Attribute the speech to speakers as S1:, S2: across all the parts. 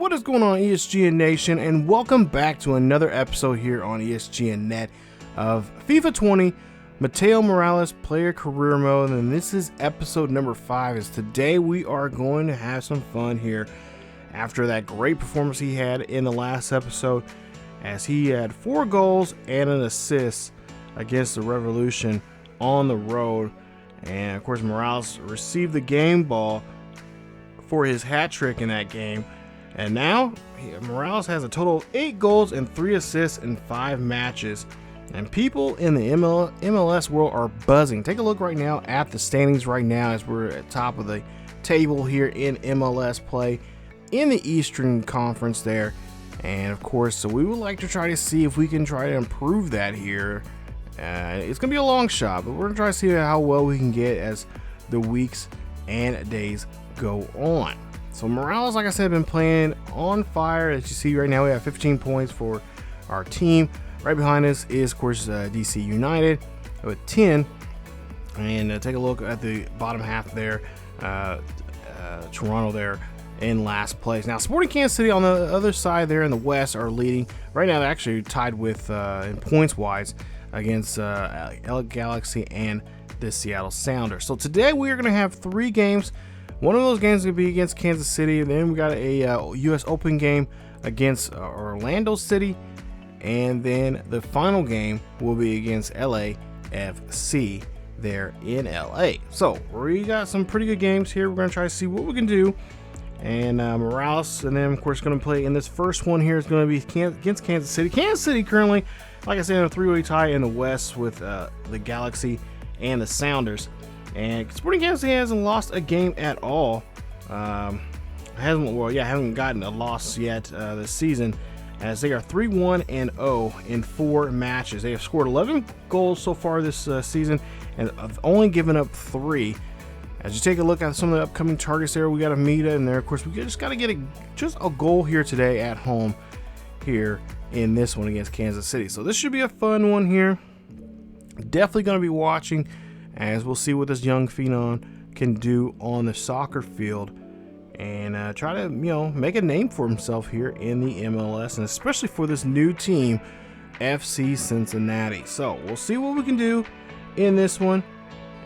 S1: What is going on, ESGN Nation, and welcome back to another episode here on ESGNet of FIFA 20 Mateo Morales Player Career Mode, and this is episode number 5. As today we are going to have some fun here after that great performance he had in the last episode, as he had 4 goals and an assist against the Revolution on the road. And of course, Morales received the game ball for his hat trick in that game. And now Morales has a total of 8 goals and 3 assists in 5 matches. And people in the MLS world are buzzing. Take a look right now at the standings right now as we're at top of the table here in MLS play in the Eastern Conference there. And of course, so we would like to try to see if we can try to improve that here. It's going to be a long shot, but we're going to try to see how well we can get as the weeks and days go on. So Morales, like I said, been playing on fire. As you see right now, we have 15 points for our team. Right behind us is, of course, DC United with 10. And take a look at the bottom half there. Toronto there in last place. Now, Sporting Kansas City on the other side there in the West are leading. Right now, they're actually tied with, in points-wise, against LA Galaxy and the Seattle Sounders. So today we are going to have 3 games. One of those games is going to be against Kansas City, and then we got a U.S. Open game against Orlando City, and then the final game will be against LAFC there in LA. So we got some pretty good games here. We're going to try to see what we can do. And Morales, and then of course going to play in this first one here is going to be against Kansas City. Kansas City currently, like I said, in a 3-way tie in the West with the Galaxy and the Sounders. And Sporting Kansas City hasn't lost a game at all. Haven't gotten a loss yet this season, as they are 3-1-0 in 4 matches. They have scored 11 goals so far this season and have only given up 3. As you take a look at some of the upcoming targets there, we got Amita in there. Of course, we just got to get just a goal here today at home here in this one against Kansas City. So this should be a fun one here. Definitely going to be watching, as we'll see what this young phenom can do on the soccer field and try to, make a name for himself here in the MLS, and especially for this new team, FC Cincinnati. So we'll see what we can do in this one,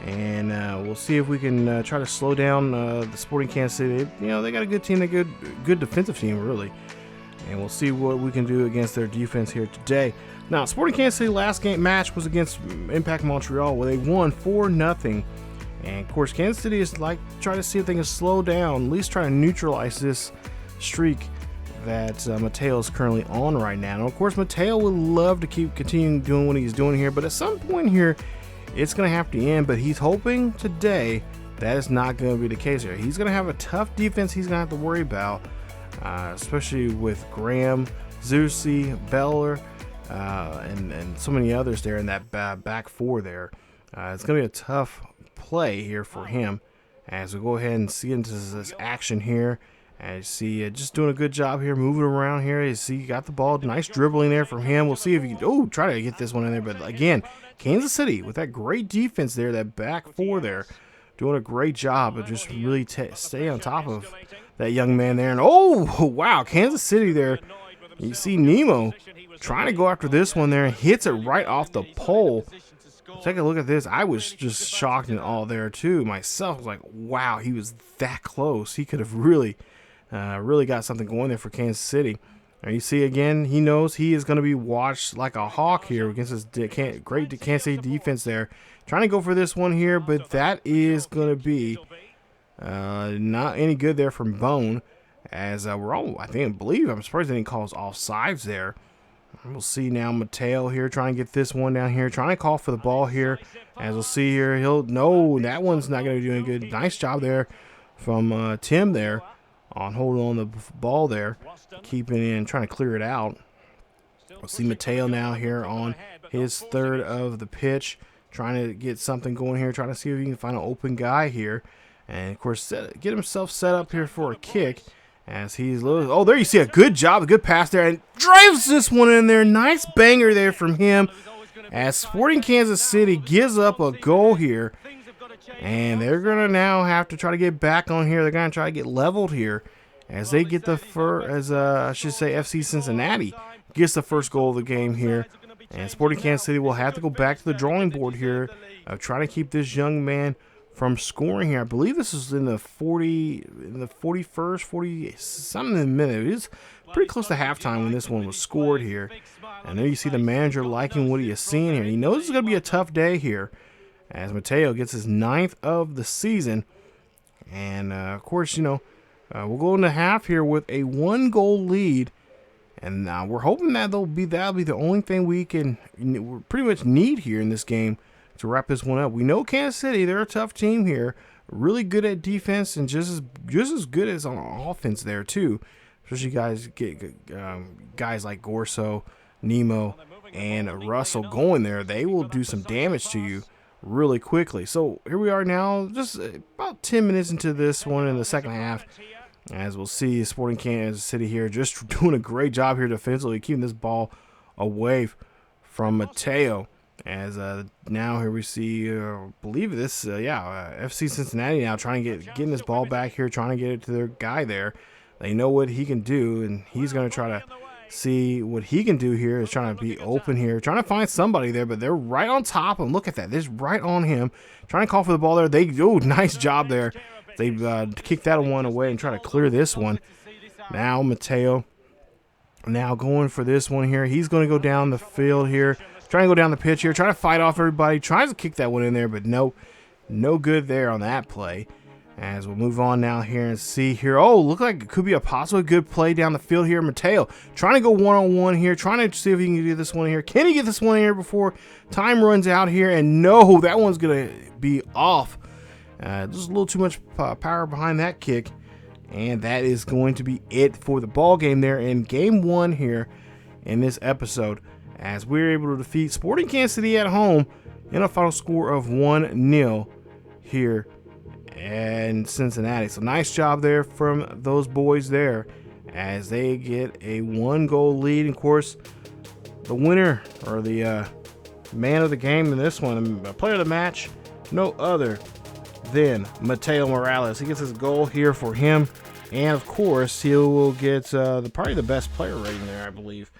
S1: and we'll see if we can try to slow down the Sporting Kansas City. They got a good team, a good defensive team, really. And we'll see what we can do against their defense here today. Now, Sporting Kansas City last match was against Impact Montreal, where they won 4-0. And of course, Kansas City is like trying to see if they can slow down, at least try to neutralize this streak that Mateo is currently on right now. And of course, Mateo would love to continue doing what he's doing here, but at some point here, it's going to have to end. But he's hoping today that is not going to be the case here. He's going to have a tough defense he's going to have to worry about. Especially with Graham, Zusi, Beller, and so many others there in that back 4 there. It's going to be a tough play here for him, as we go ahead and see into this action here. And you see just doing a good job here, moving around here. You see, got the ball, nice dribbling there from him. We'll see if he can try to get this one in there. But again, Kansas City with that great defense there, that back 4 there, doing a great job of just really stay on top of that young man there. And wow, Kansas City there. You see Nemo trying to go after this one there, and hits it right off the pole. Take a look at this. I was just shocked and all there too myself. I was like, wow, he was that close. He could have really got something going there for Kansas City. And you see again, he knows he is going to be watched like a hawk here against this great Kansas City defense there. Trying to go for this one here, but that is going to be not any good there from Bone, as I'm surprised they didn't call us offsides there. We'll see now Mateo here trying to get this one down here, trying to call for the ball here. As we'll see here, that one's not going to be doing good. Nice job there from Tim there on holding on the ball there, keeping it in, trying to clear it out. We'll see Mateo now here on his 3rd of the pitch, trying to get something going here, trying to see if he can find an open guy here. And of course, get himself set up here for a kick, as he's there you see a good job, a good pass there, and drives this one in there. Nice banger there from him, as Sporting Kansas City gives up a goal here. And they're going to now have to try to get back on here. They're going to try to get leveled here. as they get the I should say FC Cincinnati gets the first goal of the game here. And Sporting Kansas City will have to go back to the drawing board here, trying to keep this young man from scoring here. I believe this is in the 41st, 40 something minute. It's pretty close to halftime when this one was scored here. And there you see the manager liking what he is seeing here. He knows it's going to be a tough day here, as Mateo gets his 9th of the season. And of course, we'll go into half here with a 1-goal lead. And we're hoping that that'll be the only thing we pretty much need here in this game to wrap this one up. We know Kansas City, they're a tough team here, really good at defense and just as good as on offense there too. Especially guys like Gorso, Nemo, and Russell going there, they will do some damage to you really quickly. So here we are now, just about 10 minutes into this one in the second half. As we'll see, Sporting Kansas City here just doing a great job here defensively, keeping this ball away from Mateo. As now here we see, believe this, FC Cincinnati now trying to getting this ball back here, trying to get it to their guy there. They know what he can do, and he's going to try to see what he can do here. Is trying to be open here, trying to find somebody there, but they're right on top of him. Look at that, they're right on him, trying to call for the ball there. They do nice job there. They kick that one away and try to clear this one. Now Mateo now going for this one here. He's going to go down the field here, trying to go down the pitch here, trying to fight off everybody, tries to kick that one in there, but no good there on that play. As we'll move on now here and see here. Oh, look like it could be a possibly good play down the field here. Mateo trying to go one-on-one here, trying to see if he can get this one here. Can he get this one here before time runs out here? And no, that one's going to be off. Just a little too much power behind that kick. And that is going to be it for the ball game there in game 1 here in this episode, as we're able to defeat Sporting Kansas City at home in a final score of 1-0 here in Cincinnati. So nice job there from those boys there, as they get a 1-goal lead. And of course, the winner, or the man of the game in this one, player of the match, no other than Mateo Morales. He gets his goal here for him, and of course he will get probably the best player rating there, I believe,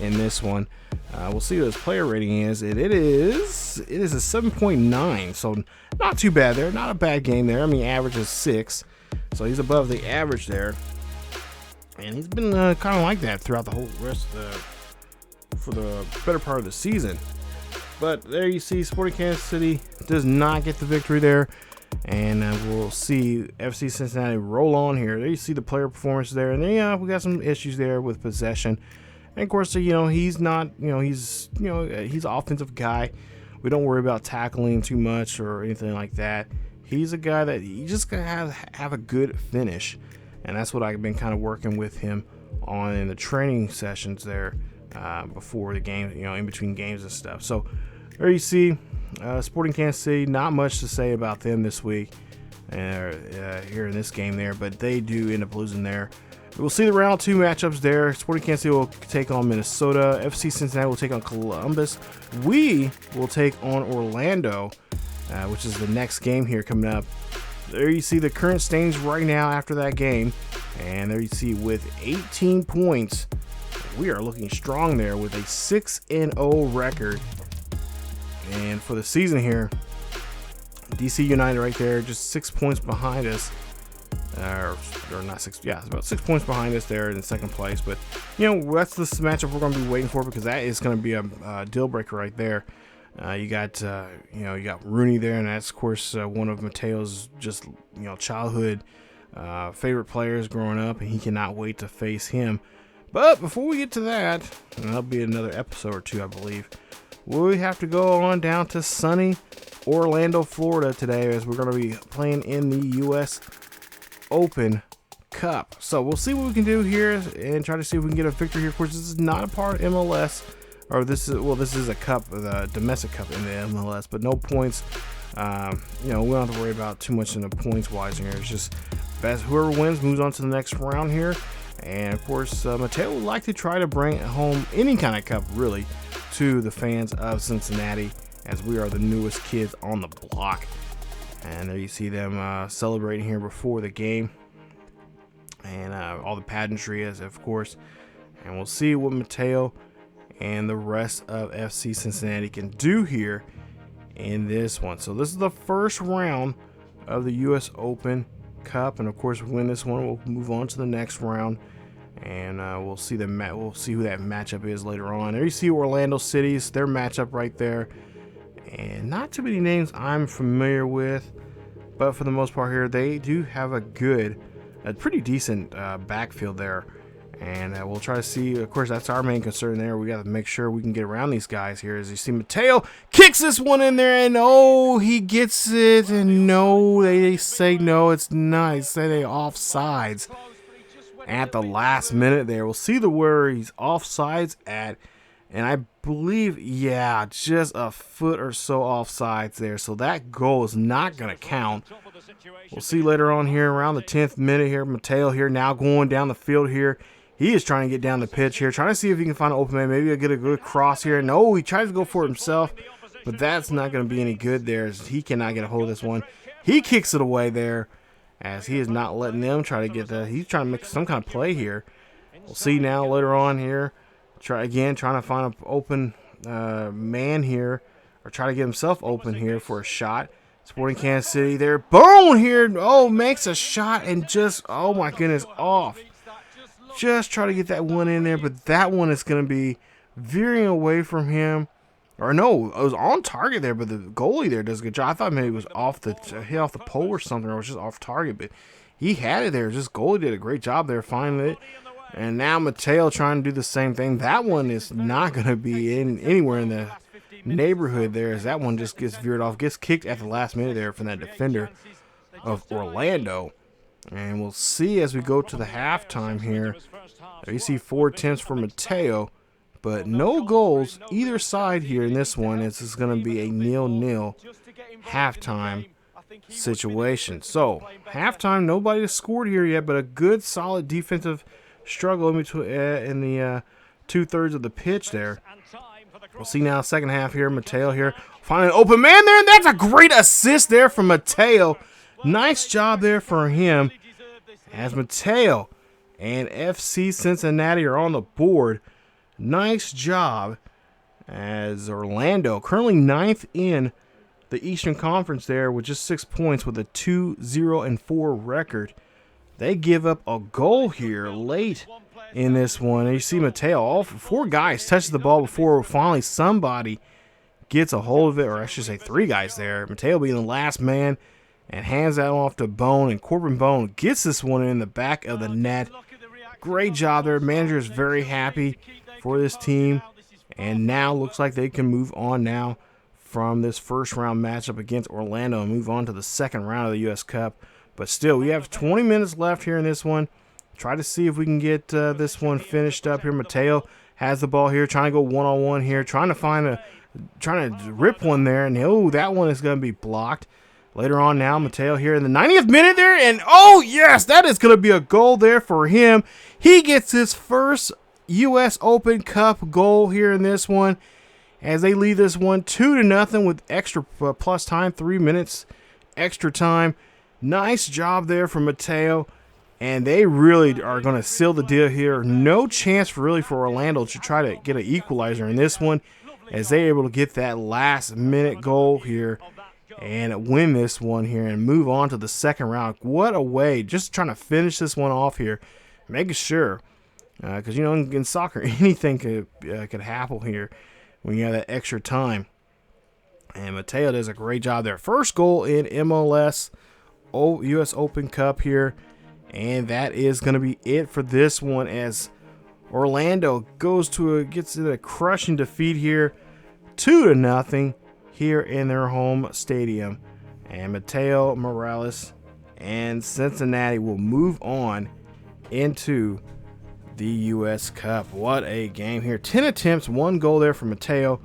S1: in this one. We'll see what his player rating is. It is a 7.9, so not too bad there, not a bad game there. I mean, average is 6, so he's above the average there, and he's been kind of like that throughout the whole rest for the better part of the season. But there you see, Sporting Kansas City does not get the victory there. And we'll see FC Cincinnati roll on here. There you see the player performance there. And then, we got some issues there with possession. And of course, he's not, he's an offensive guy. We don't worry about tackling too much or anything like that. He's a guy that you just gotta have a good finish. And that's what I've been kind of working with him on in the training sessions there before the game, in between games and stuff. So there you see, Sporting Kansas City, not much to say about them this week here in this game there, but they do end up losing there. We'll see the round 2 matchups there. Sporting Kansas City will take on Minnesota. FC Cincinnati will take on Columbus. We will take on Orlando, which is the next game here coming up. There you see the current standings right now after that game. And there you see with 18 points, we are looking strong there with a 6-0 record. And for the season here, DC United right there, just 6 points behind us. Or not 6, yeah, it's about 6 points behind us there in second place. But, that's the matchup we're going to be waiting for, because that is going to be a deal breaker right there. You got Rooney there, and that's, of course, one of Mateo's just, childhood favorite players growing up, and he cannot wait to face him. But before we get to that, and that'll be another episode or 2, I believe, we have to go on down to sunny Orlando, Florida today, as we're going to be playing in the U.S. Open Cup. So we'll see what we can do here and try to see if we can get a victory here. Of course, this is not a part of MLS, or this is a cup, the domestic cup in the MLS, but no points. We don't have to worry about too much in the points wise here. It's just whoever wins moves on to the next round here. And of course, Mateo would like to try to bring home any kind of cup, really, to the fans of Cincinnati, as we are the newest kids on the block. And there you see them celebrating here before the game. and all the pageantry is, of course. And we'll see what Mateo and the rest of FC Cincinnati can do here in this one. So this is the first round of the U.S. Open Cup, and of course, if we win this one, we'll move on to the next round, and we'll see who that matchup is later on. There you see Orlando City's their matchup right there, and not too many names I'm familiar with, but for the most part here, they do have a pretty decent backfield there. And we'll try to see, of course, that's our main concern there. We got to make sure we can get around these guys here. As you see, Mateo kicks this one in there, and oh, he gets it. And no, they say no, it's not. They say they offsides at the last minute there. We'll see where he's offsides at. And I believe, yeah, just a foot or so offsides there. So that goal is not going to count. We'll see later on here around the 10th minute here. Mateo here now going down the field here. He is trying to get down the pitch here, trying to see if he can find an open man. Maybe he'll get a good cross here. No, he tries to go for it himself, but that's not going to be any good there, as he cannot get a hold of this one. He kicks it away there, as he is not letting them try to get that. He's trying to make some kind of play here. We'll see now later on here. Trying to find an open man here, or try to get himself open here for a shot. Sporting Kansas City there. Boom here. Oh, makes a shot and just, oh my goodness, off. Just try to get that one in there, but that one is going to be veering away from him. Or no, it was on target there, but the goalie there does a good job. I thought maybe it was hit off the pole or something, or it was just off target, but he had it there. Just goalie did a great job there finding it. And now Mateo trying to do the same thing. That one is not going to be anywhere in the neighborhood there, as that one just gets veered off, gets kicked at the last minute there from that defender of Orlando. And we'll see as we go to the halftime here. There you see 4 attempts for Mateo, but no goals either side here in this one. This is going to be a 0-0 halftime situation. So halftime, nobody has scored here yet, but a good solid defensive struggle in between in the 2/3 of the pitch there. We'll see now second half here. Mateo here finding an open man there, and that's a great assist there from Mateo. Nice job there for him, as Mateo and FC Cincinnati are on the board. Nice job, as Orlando currently 9th in the Eastern Conference there with just 6 points with a 2-0-4 record. They give up a goal here late in this one. And you see Mateo, all 4 guys touches the ball before finally somebody gets a hold of it, or I should say 3 guys there. Mateo being the last man, and hands that off to Bone, and Corbin Bone gets this one in the back of the net. Great job there. Manager is very happy for this team, and now looks like they can move on now from this first round matchup against Orlando and move on to the second round of the U.S. Cup. But still, we have 20 minutes left here in this one. Try to see if we can get this one finished up here. Mateo has the ball here, trying to go one-on-one here, trying to rip one there, and oh, that one is going to be blocked. Later on now, Mateo here in the 90th minute there, and oh yes, that is going to be a goal there for him. He gets his first U.S. Open Cup goal here in this one, as they lead this one 2-0 with extra plus time, 3 minutes extra time. Nice job there from Mateo, and they really are going to seal the deal here. No chance for Orlando to try to get an equalizer in this one, as they're able to get that last minute goal here and win this one here and move on to the second round. What a way, just trying to finish this one off here, making sure, because you know in soccer anything could happen here when you have that extra time. And Mateo does a great job there. First goal in MLS U.S. Open Cup here, and that is going to be it for this one, as Orlando gets a crushing defeat here, 2-0 here in their home stadium. And Mateo Morales and Cincinnati will move on into the U.S. Cup. What a game here. 10 attempts, 1 goal there for Mateo,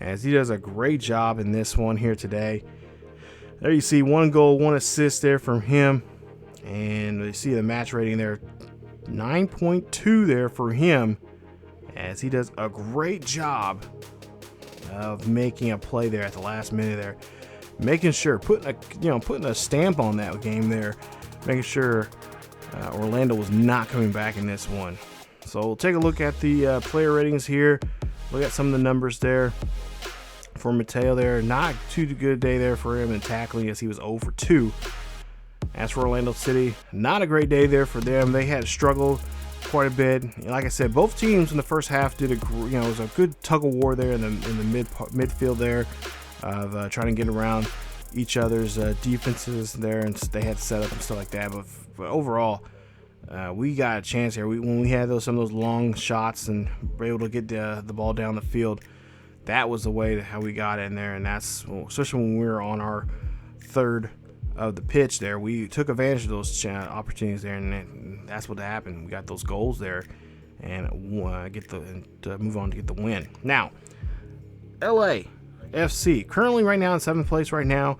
S1: as he does a great job in this one here today. There you see 1 goal, 1 assist there from him. And you see the match rating there, 9.2 there for him, as he does a great job of making a play there at the last minute there, making sure putting a stamp on that game there, making sure Orlando was not coming back in this one. So we'll take a look at the player ratings here. Look at some of the numbers there for Mateo there. Not too good day there for him in tackling, as he was 0 for 2. As for Orlando City, not a great day there for them. They had struggled quite a bit. Like I said, both teams in the first half did it was a good tug of war there in the midfield there of trying to get around each other's defenses there, and they had set up and stuff like that. But overall, we got a chance here. When we had some of those long shots and were able to get the ball down the field, that was the way how we got in there. And that's, especially when we were on our third of the pitch there, we took advantage of those opportunities there, and that's what happened. We got those goals there, and move on to get the win. Now, LA FC currently right now in 7th place right now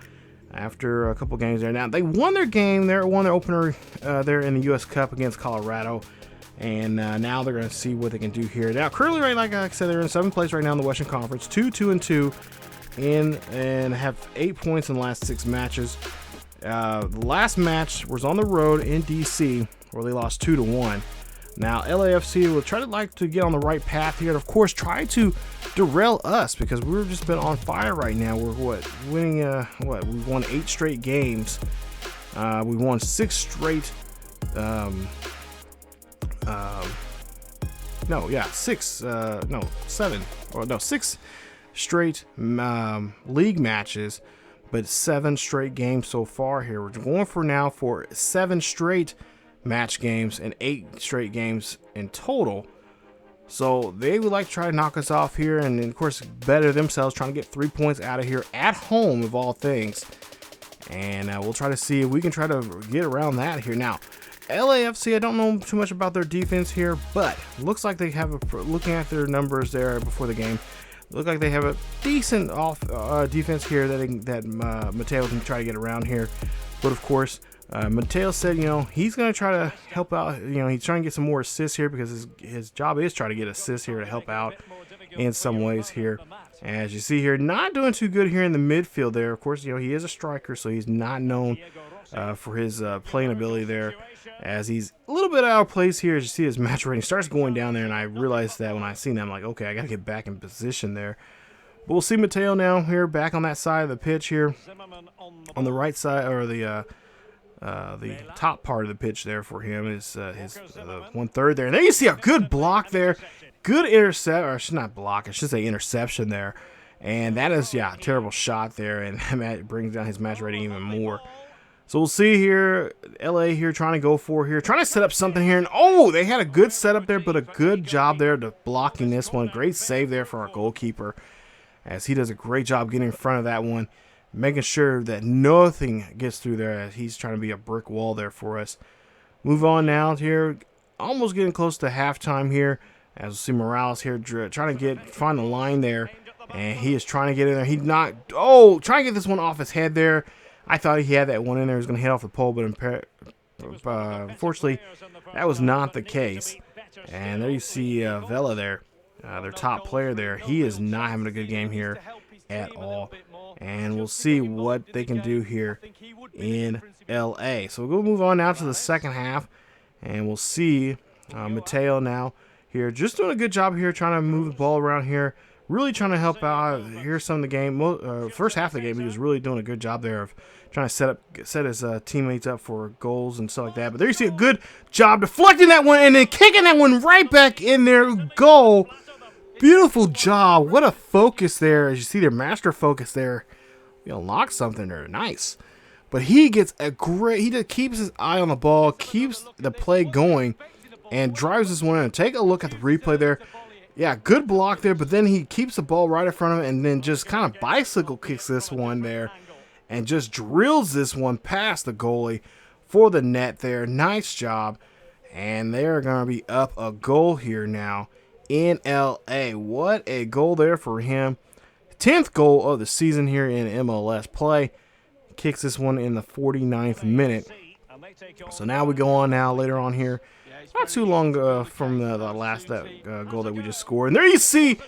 S1: after a couple games there. Now they won their game there, won their opener there in the U.S. Cup against Colorado, and now they're going to see what they can do here. Now currently, right, like I said, they're in 7th place right now in the Western Conference, 2-2-2, and have 8 points in the last 6 matches. The last match was on the road in DC, where they lost 2-1. Now LAFC will try to get on the right path here, and of course try to derail us, because we've just been on fire right now. We're winning we've won 8 straight games. We won 6 straight 7 6 straight league matches, but 7 straight games so far here. We're going for 7 straight match games and 8 straight games in total. So they would like to try to knock us off here, and of course better themselves, trying to get 3 points out of here at home of all things. And we'll try to see if we can try to get around that here. Now, LAFC, I don't know too much about their defense here, but looks like they have looking at their numbers there before the game, look like they have a decent defense here that Mateo can try to get around here. But of course, Mateo said, he's going to try to help out. He's trying to get some more assists here, because his job is trying to get assists here to help out in some ways here. As you see here, not doing too good here in the midfield there. Of course, he is a striker, so he's not known for his playing ability there, as he's a little bit out of place here. As you see, his match rating starts going down there, and I realized that when I seen that, I'm like, okay, I got to get back in position there. But we'll see Mateo now here back on that side of the pitch here, on the right side, or the top part of the pitch there for him is his 1/3 there. And there you see a good block there, good intercept, or should not block, I should say interception there. And that is, a terrible shot there, and that brings down his match rating even more. So we'll see here, LA here trying to go for here, trying to set up something here. And they had a good setup there, but a good job there to blocking this one. Great save there for our goalkeeper, as he does a great job getting in front of that one, making sure that nothing gets through there, as he's trying to be a brick wall there for us. Move on now here, almost getting close to halftime here, as we'll see Morales here trying to find the line there, and he is trying to get in there. Trying to get this one off his head there. I thought he had that one in there. He was going to hit off the pole, but unfortunately, that was not the case. And there you see Vela there, their top player there. He is not having a good game here at all. And we'll see what they can do here in LA. So we'll move on now to the second half, and we'll see Mateo now here, just doing a good job here, trying to move the ball around here, really trying to help out. Here's some of the game. First half of the game, he was really doing a good job there of trying to set his teammates up for goals and stuff like that. But there you see a good job deflecting that one and then kicking that one right back in there. Goal. Beautiful job. What a focus there. As you see their master focus there. We unlocked something there. Nice. But he gets he just keeps his eye on the ball, keeps the play going, and drives this one in. Take a look at the replay there. Yeah, good block there, but then he keeps the ball right in front of him and then just kind of bicycle kicks this one there and just drills this one past the goalie for the net there. Nice job. And they're going to be up a goal here now in LA. What a goal there for him. 10th goal of the season here in MLS play. Kicks this one in the 49th minute. So now we go on now later on here. Not too long from the last goal that we just scored. And there you see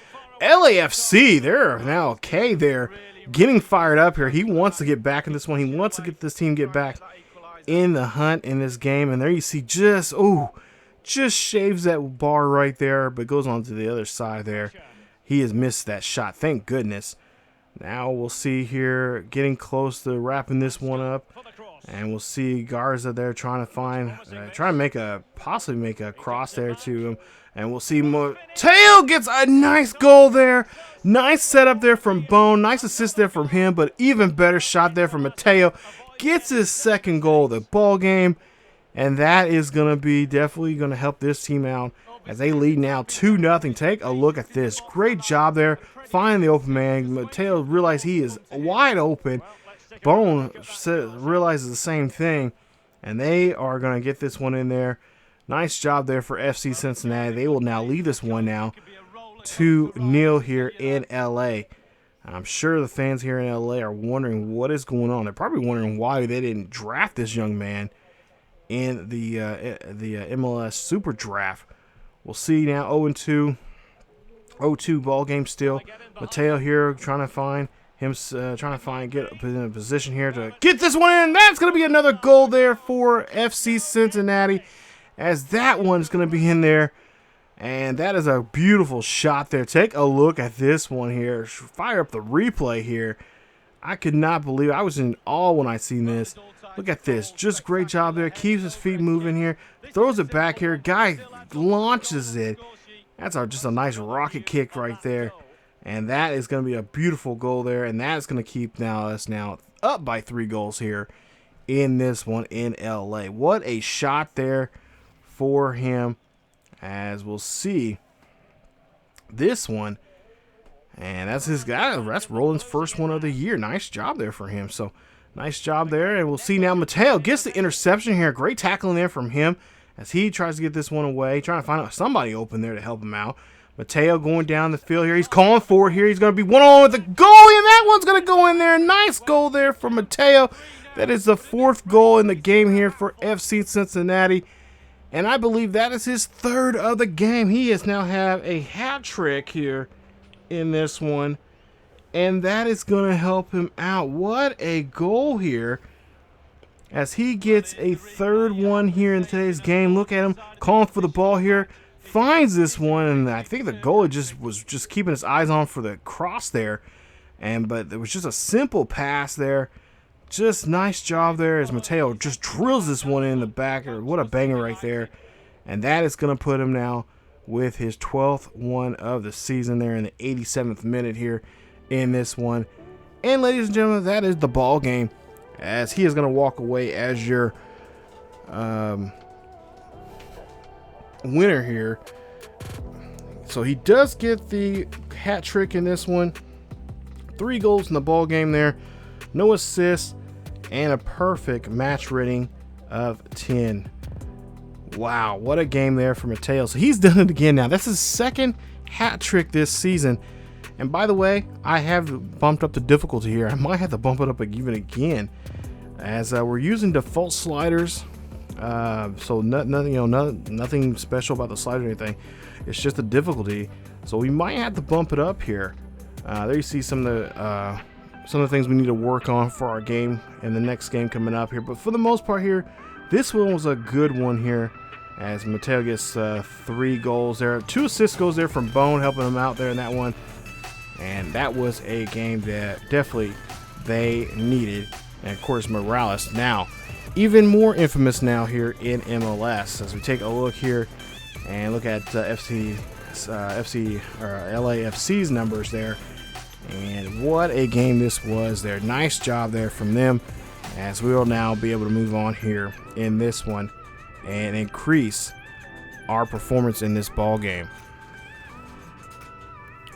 S1: LAFC. They're now okay there, getting fired up here. He wants to get back in this one. He wants to get this team get back in the hunt in this game. And there you see just shaves that bar right there, but goes on to the other side there. He has missed that shot, thank goodness. Now we'll see here, getting close to wrapping this one up. And we'll see Garza there trying to possibly make a cross there to him. And we'll see Mateo gets a nice goal there. Nice setup there from Bone. Nice assist there from him, but even better shot there from Mateo. Gets his second goal of the ball game. And that is going to be definitely going to help this team out as they lead now 2-0. Take a look at this. Great job there. Finding the open man. Mateo realized he is wide open. Bone realizes the same thing. And they are going to get this one in there. Nice job there for FC Cincinnati. They will now lead this one now 2-0 here in LA. I'm sure the fans here in LA are wondering what is going on. They're probably wondering why they didn't draft this young man in the MLS Super Draft. We'll see now 0-2. 0-2 ball game still. Mateo here trying to find get in a position here to get this one in. That's going to be another goal there for FC Cincinnati, as that one's going to be in there. And that is a beautiful shot there. Take a look at this one here. Fire up the replay here. I could not believe it. I was in awe when I seen this. Look at this. Just great job there. Keeps his feet moving here. Throws it back here. Guy launches it. That's just a nice rocket kick right there. And that is going to be a beautiful goal there. And that is going to keep us now up by 3 goals here in this one in LA. What a shot there for him, as we'll see this one. And that's his guy. That's Roland's first one of the year. Nice job there for him. So nice job there. And we'll see now Mateo gets the interception here. Great tackling there from him as he tries to get this one away. Trying to find out somebody open there to help him out. Mateo going down the field here. He's calling for it here. He's going to be one-on-one with the goalie, and that one's going to go in there. Nice goal there for Mateo. That is the 4th goal in the game here for FC Cincinnati. And I believe that is his 3rd of the game. He has now have a hat trick here in this one. And that is going to help him out. What a goal here, as he gets a 3rd one here in today's game. Look at him calling for the ball here. Finds this one, and I think the goalie was just keeping his eyes on for the cross there. But it was just a simple pass there. Just nice job there as Mateo just drills this one in the back. What a banger right there. And that is going to put him now with his 12th one of the season there in the 87th minute here in this one. And ladies and gentlemen, that is the ball game, as he is going to walk away as your winner here. So he does get the hat trick in this one. 3 goals in the ball game there. No assists, and a perfect match rating of 10. Wow, what a game there for Mateo. So he's done it again now. That's his 2nd hat trick this season. And by the way, I have bumped up the difficulty here. I might have to bump it up even again, as we're using default sliders. So nothing special about the slider or anything. It's just the difficulty. So we might have to bump it up here. There you see some of the things we need to work on for our game in the next game coming up here. But for the most part here, this one was a good one here, as Mateo gets 3 goals there. 2 assist goals there from Bone, helping him out there in that one. And that was a game that definitely they needed. And of course, Morales now even more infamous now here in MLS, as we take a look here and look at LAFC's numbers there. And what a game this was there. Nice job there from them, as we will now be able to move on here in this one and increase our performance in this ball game.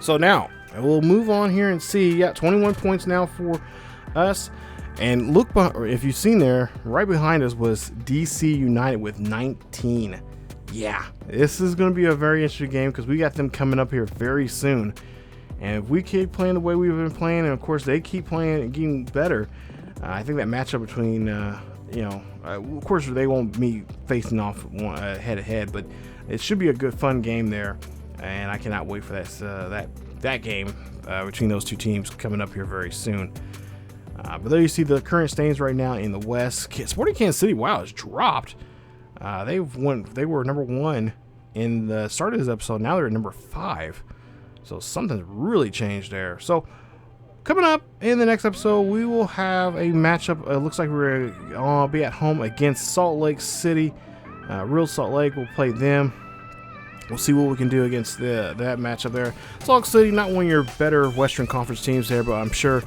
S1: So now we'll move on here and see. Yeah, 21 points now for us. And look, if you've seen there, right behind us was DC United with 19. Yeah, this is going to be a very interesting game, because we got them coming up here very soon. And if we keep playing the way we've been playing, and of course they keep playing and getting better, I think that matchup between, of course they won't be facing off head to head, but it should be a good, fun game there. And I cannot wait for that game between those two teams coming up here very soon. But there you see the current standings right now in the West. Sporting Kansas City, wow, has dropped. They were number 1 in the start of this episode. Now they're at number 5. So something's really changed there. So coming up in the next episode, we will have a matchup. It looks like we're going to be at home against Salt Lake City. Real Salt Lake will play them. We'll see what we can do against that matchup there. Salt Lake City, not one of your better Western Conference teams there, but I'm sure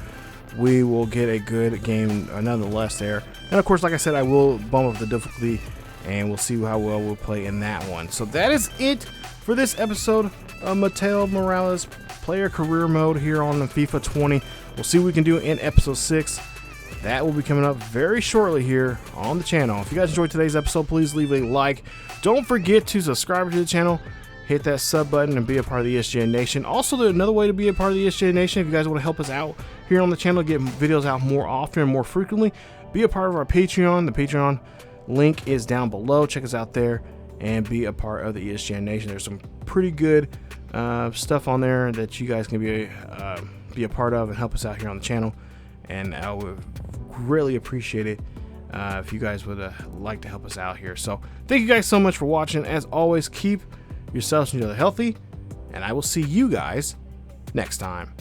S1: we will get a good game nonetheless there. And of course, like I said, I will bump up the difficulty, and we'll see how well we'll play in that one. So that is it for this episode of Mateo Morales Player Career Mode here on the FIFA 20. We'll see what we can do in episode 6. That will be coming up very shortly here on the channel. If you guys enjoyed today's episode, please leave a like. Don't forget to subscribe to the channel. Hit that sub button and be a part of the ESGN Nation. Also, another way to be a part of the ESGN Nation, if you guys want to help us out here on the channel, get videos out more often and more frequently, be a part of our Patreon. The Patreon link is down below. Check us out there and be a part of the ESGN Nation. There's some pretty good stuff on there that you guys can be a part of and help us out here on the channel. And I would greatly appreciate it if you guys would like to help us out here. So thank you guys so much for watching. As always, keep yourselves and each other healthy, and I will see you guys next time.